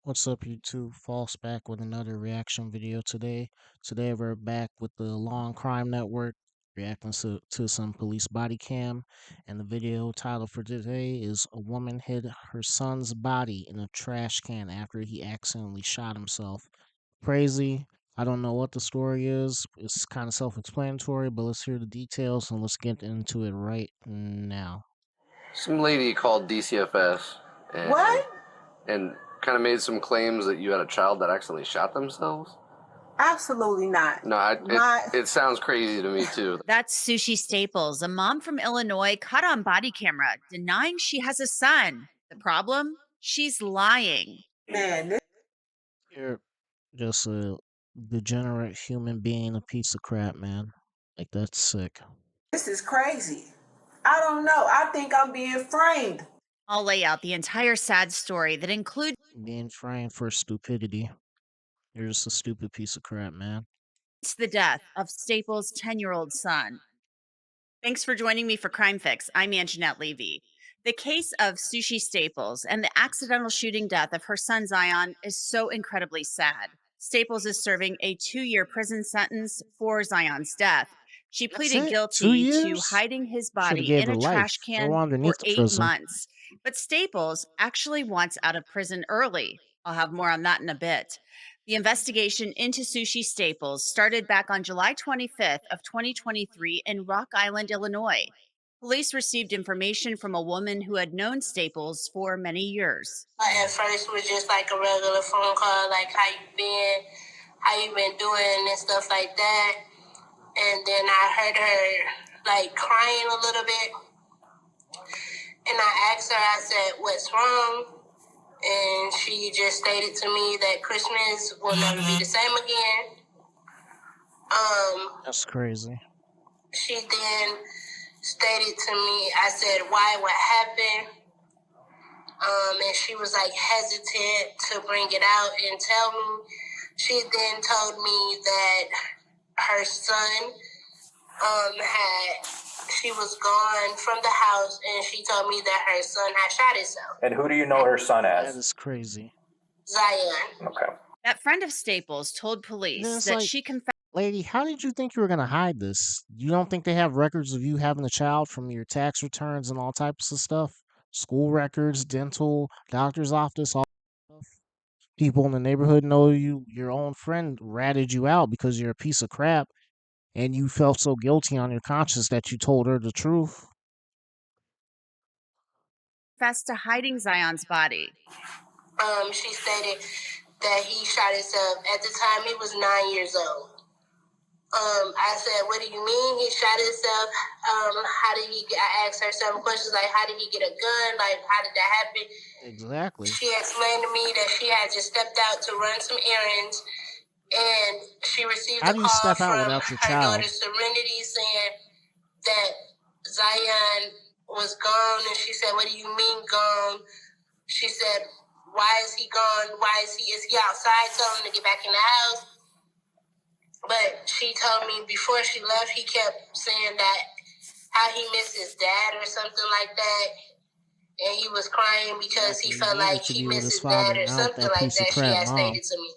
What's up, YouTube? False back with another reaction video today. Today we're back with the Long Crime Network reacting to some police body cam. And the video title for today is A Woman Hid Her Son's Body in a Trash Can After He Accidentally Shot Himself. Crazy. I don't know what the story is. It's kind of self explanatory, but let's hear the details and let's get into it right now. Some lady called DCFS and What? and kind of made some claims that you had a child that accidentally shot themselves. Absolutely not. No, it sounds crazy to me too. That's Sushi Staples, a mom from Illinois caught on body camera denying she has a son. The problem? She's lying. Man, You're just a degenerate human being, a piece of crap, man. Like, that's sick. this is crazy. I don't know. I think I'm being framed. I'll lay out the entire sad story that includes Being framed for stupidity. You're just a stupid piece of crap, man. the death of Staples' 10-year-old son. Thanks for joining me for Crime Fix. I'm Anjanette Levy. The case of Sushi Staples and the accidental shooting death of her son Zion is so incredibly sad. Staples is serving a 2-year prison sentence for Zion's death. She That's pleaded it? 2 guilty to years? hiding his Should have body gave in her a life. trash Throw can her for underneath the 8 prison. months. But Staples actually wants out of prison early. I'll have more on that in a bit. The investigation into Sushi Staples started back on July 25th of 2023 in Rock Island, Illinois. Police received information from a woman who had known Staples for many years. At first, it was just like a regular phone call, like how you been doing, and stuff like that. And then I heard her like crying a little bit, and I asked her, I said, "What's wrong?" And she just stated to me that Christmas will never be the same again. That's crazy. She then stated to me, I said, "Why? What happened?" And she was like hesitant to bring it out and tell me. She then told me that her son she was gone from the house, and she told me that her son had shot himself. And who do you know her son That as? is crazy. Zion. Okay. That friend of Staples told And then police it's that like, she confessed lady, how did you think you were going to hide this? You don't think they have records of you having a child from your tax returns and all types of stuff? School records, dental, doctor's office, all that stuff. People in the neighborhood know you, your own friend ratted you out because you're a piece of crap and you felt so guilty on your conscience that you told her the truth. to hiding Zion's body. She stated that he shot himself. At the time, he was 9 years old. I said, "What do you mean he shot himself? How did he?" I asked her some questions like, "How did he get a gun? Like, how did that happen?" Exactly. She explained to me that she had just stepped out to run some errands, and she received How a do you call step out from without your her child? daughter Serenity saying that Zion was gone, and she said, "What do you mean gone?" She said, "Why is he gone? Is he outside? Tell him to get back in the house." But she told me before she left, he kept saying that how he missed his dad or something like that. And he was crying because he felt like he missed his dad or something like that, she had stated to me.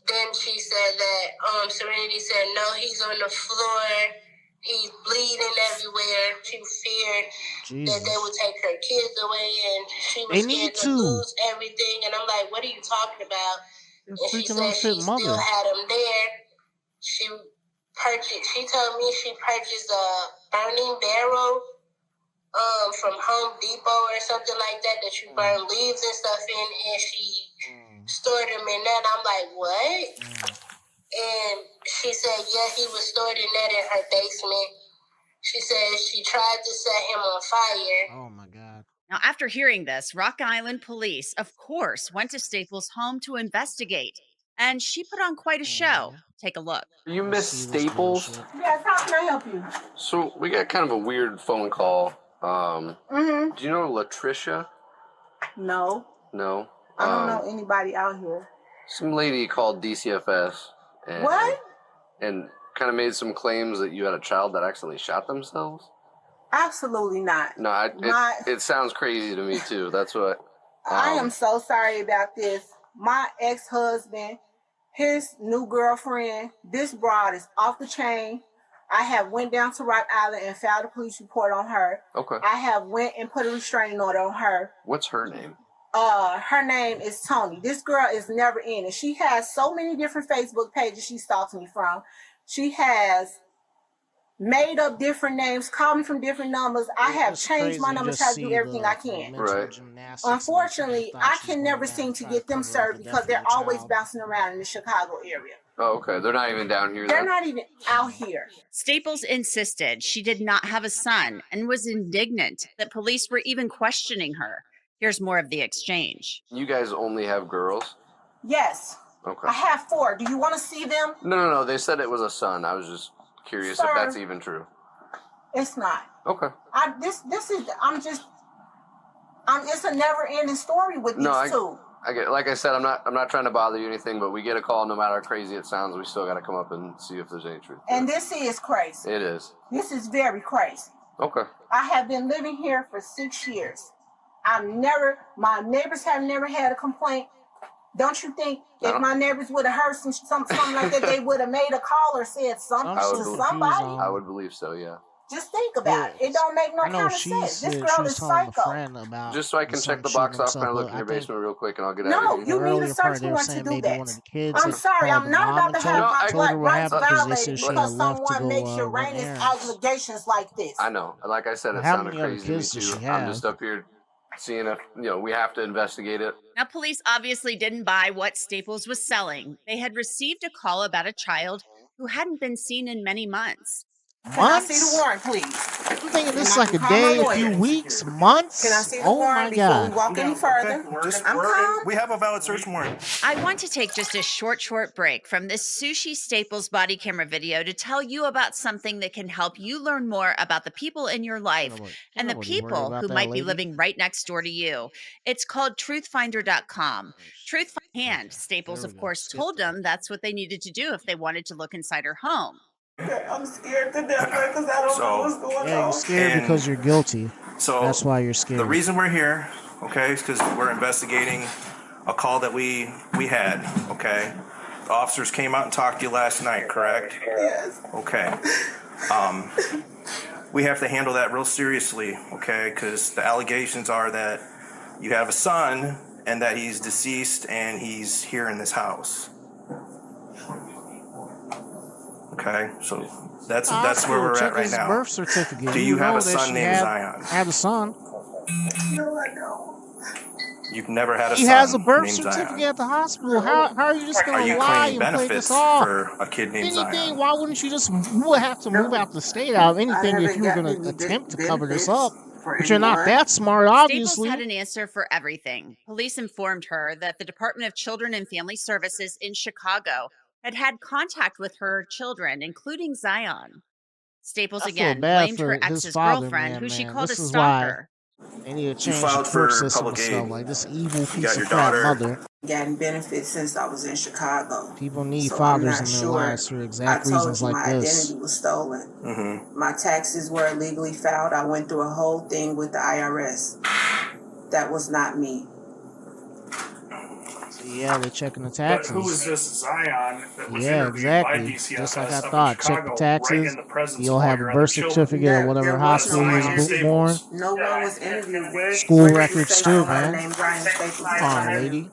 Then she said that Serenity said, "No, he's on the floor. He's bleeding everywhere." She feared that they would take her kids away, and she was scared to lose everything. And I'm like, "What are you talking about?" And she said she still had him there. She told me she purchased a burning barrel from Home Depot or something like that you burn leaves and stuff in, and she stored them in that. I'm like, "What?" And she said, yeah, he was stored in that in her basement. She said she tried to set him on fire. Oh my God. Now, after hearing this, Rock Island police, of course, went to Staples' home to investigate. And she put on quite a show. Take a look. You Miss Staples? Yes, how can I help you? So we got kind of a weird phone call. Do you know Latricia? No, No. I don't know anybody out here. Some lady called DCFS and What? and kind of made some claims that you had a child that accidentally shot themselves. Absolutely not. No, it sounds crazy to me too. That's what. I am so sorry about this. My ex-husband, his new girlfriend, this broad is off the chain. I have went down to Rock Island and filed a police report on her. Okay. I have went and put a restraining order on her. What's her name? Her name is Tony. This girl is never in it. She has so many different Facebook pages she stalks me from. She has made up different names, called me from different numbers. I have changed my number, tried to do everything I can. Right. Unfortunately, I can never seem to get them served because they're always bouncing around in the Chicago area. Oh, okay. They're not even down here. They're not even out here. Staples insisted she did not have a son and was indignant that police were even questioning her. Here's more of the exchange. You guys only have girls? Yes. Okay. I have 4. Do you want to see them? No. They said it was a son. I was just curious if that's even true. It's not. Okay. It's a never-ending story with these two. I get, like I said, I'm not trying to bother you or anything, but we get a call, no matter how crazy it sounds, we still got to come up and see if there's any truth. And this is crazy. It is. This is very crazy. Okay. I have been living here for 6 years. My neighbors have never had a complaint. Don't you think if my neighbors would have heard something like that, they would have made a call or said something to somebody? I would believe so, yeah. Just think about it. It don't make no kind of sense. This girl is psycho. Just so I can check the box off, can I look in your basement real quick and I'll get out of here? No, you need a search warrant to do that. I'm sorry, I'm not about to have my rights violated because someone makes Uranus allegations like this. I know. Like I said, it sounded crazy to me too. I'm just up here seeing if, we have to investigate it. Now, police obviously didn't buy what Staples was selling. They had received a call about a child who hadn't been seen in many months. Can I see the warrant, please? I'm thinking this is like a day, a few weeks, months. Can I see the warrant before we walk any further? We have a valid search warrant. I want to take just a short break from this Sushi Staples body camera video to tell you about something that can help you learn more about the people in your life and the people who might be living right next door to you. It's called truthfinder.com. Staples, of course, told them that's what they needed to do if they wanted to look inside her home. I'm scared to death because I don't know what's going on. Yeah, you're scared because you're guilty. So that's why you're scared. The reason we're here, okay, is because we're investigating a call that we had, okay? The officers came out and talked to you last night, correct? Yes. Okay. We have to handle that real seriously, okay? Because the allegations are that you have a son and that he's deceased and he's here in this house. Okay, so that's where we're at right now. Birth certificate. Do you have a son named Zion? I have a son. No, I don't. You've never had a son. He has a birth named certificate Zion. at the hospital. How are you just going to lie and play this benefits off? for a kid named Zion? Why wouldn't you just have to move out the state out of anything if you were going to attempt to cover this up? But you're not that smart, obviously. Staples had an answer for everything. Police informed her that the Department of Children and Family Services in Chicago had contact with her children, including Zion. Staples again blamed her ex's girlfriend, who she called a stalker. They need to change the court system and stuff like this evil piece of crap mother. Gotten benefits since I was in Chicago. People need fathers in their lives for exact reasons like this. My identity was stolen. My taxes were illegally filed. I went through a whole thing with the IRS. That was not me. Yeah, they're checking the taxes. But who is this Zion that was interviewed exactly. by DCFS Just like I up in thought. Chicago, Check the taxes. right in the presence You'll have a birth certificate or whatever hospital he was born. No one was interviewed. School records too, man. Come on, lady.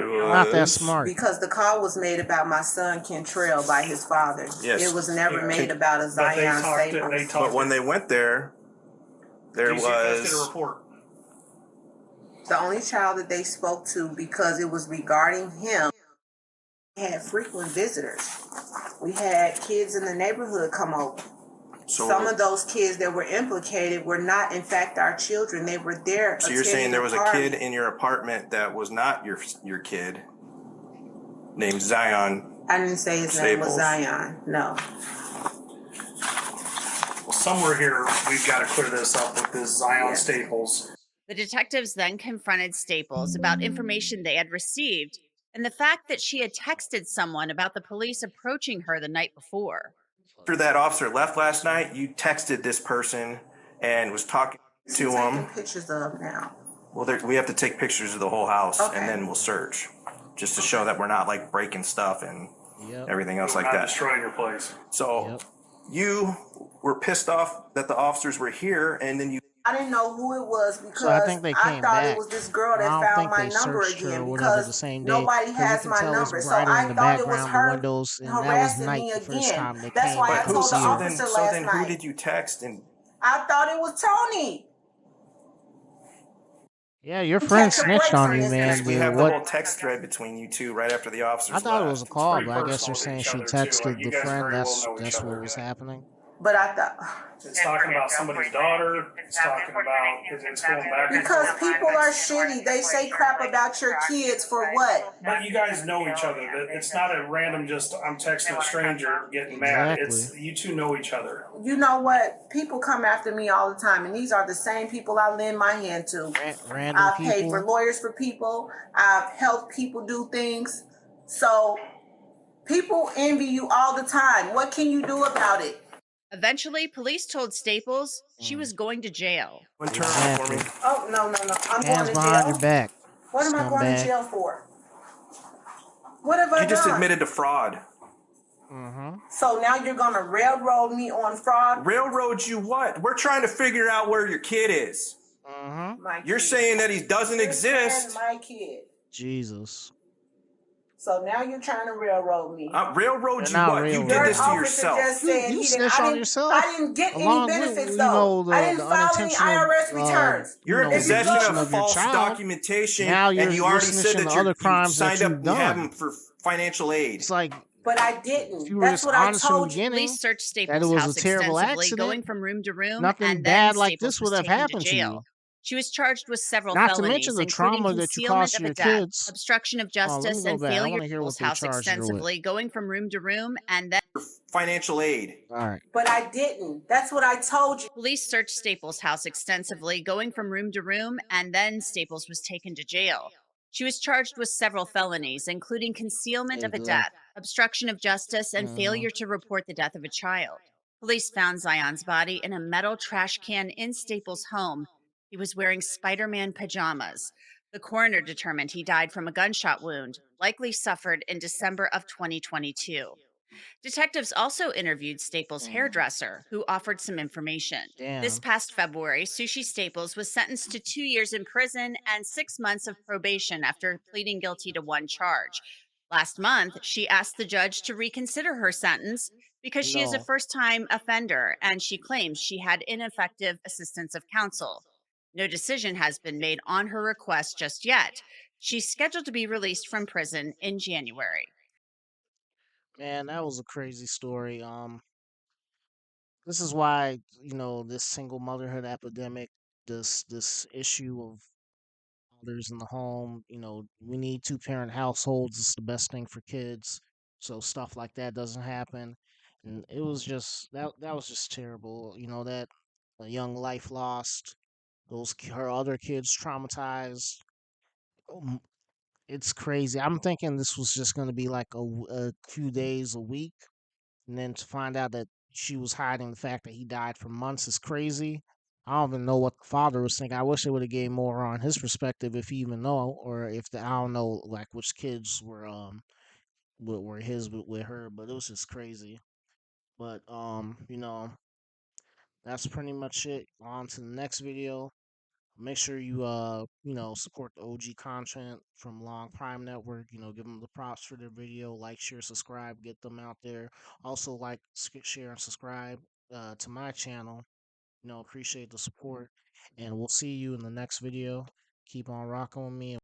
Not that smart. Because the call was made about my son Kentrell by his father. Yes. It was never made about a Zion Staples. But when they went there DCFS did a was report. The only child that they spoke to, because it was regarding him, had frequent visitors. We had kids in the neighborhood come over. Some of those kids that were implicated were not, in fact, our children. They were there. So you're saying there was a kid in your apartment that was not your kid, named Zion? I didn't say his name was Zion. No. Well, somewhere here, we've got to clear this up with this Zion Staples. The detectives then confronted Staples about information they had received and the fact that she had texted someone about the police approaching her the night before. After that officer left last night, you texted this person and was talking to him. Pictures of now. Well, we have to take pictures of the whole house Okay. and then we'll search, just to show that we're not like breaking stuff and Yep. everything else We're like not that. destroying your place. So Yep. you were pissed off that the officers were here, and then you. I didn't know who it was So I because think they I came thought it back. was this girl I that don't found think my they number searched her again or whatever because the same day nobody because you has can my tell it's number. So brighter in I the thought it was background, the her windows, and that was harassing night me the first again. time they That's came why I back But to told the see her. officer so last then who night. did you text? And I thought it was Tony. Yeah, your You friend catch your snitched breaks on on you, this man. because thing. we The have the what? whole text thread between you two right after the I officers thought it was a left. It's call, pretty but I guess personal you're to saying each she other too. Like texted you the guys friend. very well know each That's what other. was happening. But I thought It's talking about somebody's daughter. It's talking about it's going back and because forth. people are shitty. They say crap about your kids for what? But you guys know each other. It's not a random just I'm texting a stranger getting mad. Exactly. It's you two know each other. You know what? People come after me all the time, and these are the same people I lend my hand to. Random I've paid for people. lawyers for people. I've helped people do things. So people envy you all the time. What can you do about it? Eventually, police told Staples she Mm. was going to jail. One turn off for me. Exactly. Oh, no. I'm Hands going to behind your jail. back, What am I going to scumbag. jail for? What have I You just done? admitted to fraud. Mm-hmm. So now you're going to railroad me on fraud? Railroad you what? We're trying to figure out where your kid is. Mm-hmm. My You're kid. saying that he doesn't You're exist. saying my kid. Jesus. So now you're trying to railroad me. Railroad They're you not what? You did Your this to railroading. officer yourself. just said You he didn't. snitched on I yourself, didn't get any along benefits with though. I the didn't file any unintentional IRS returns. You're in If you possession look, deletion of of your false child. documentation, Now and you you're already said snitching that the other you crimes that signed up. you've You have done. him for financial aid. It's like but I if you didn't. were That's just what I honest from the told you. beginning Police searched that it Staples' was a house terrible extensively, accident, going from room to room, nothing and then bad like Staples this was would have taken to happened to jail. you. She was charged with several Not to mention felonies, the including trauma that you concealment caused of your a death, kids. obstruction of Let me justice, go and back. I failure want to hear to what they house charged her with. extensively, going from room to room, and then Financial aid. All right. But I didn't. That's what I told you. police searched Staples' house extensively, going from room to room, and then Staples was taken to jail. She was charged with several felonies, including concealment of a death, obstruction of justice, and failure to report the death of a child. Police found Zion's body in a metal trash can in Staples' home. He was wearing Spider-Man pajamas. The coroner determined he died from a gunshot wound, likely suffered in December of 2022. Detectives also interviewed Staples' hairdresser, who offered some information. This Damn. past February, Sushi Staples was sentenced to 2 years in prison and 6 months of probation after pleading guilty to one charge. Last month, she asked the judge to reconsider her sentence because she is a No. first time offender and she claims she had ineffective assistance of counsel. No decision has been made on her request just yet. She's scheduled to be released from prison in January. Man, that was a crazy story. This is why, this single motherhood epidemic, this issue of fathers in the home, we need two parent households. It's the best thing for kids. So stuff like that doesn't happen. And it was just that was just terrible. That a young life lost, her other kids traumatized. Um, It's crazy. I'm thinking this was just going to be like a few days, a week, and then to find out that she was hiding the fact that he died for months is crazy. I don't even know what the father was thinking. I wish they would have gave more on his perspective, if he even know, or if I don't know, like which kids were his with her. But it was just crazy. But that's pretty much it. On to the next video. Make sure you support the OG content from Long Prime Network. Give them the props for their video. Like, share, subscribe, get them out there. Also, like, share, and subscribe to my channel. Appreciate the support, and we'll see you in the next video. Keep on rocking with me.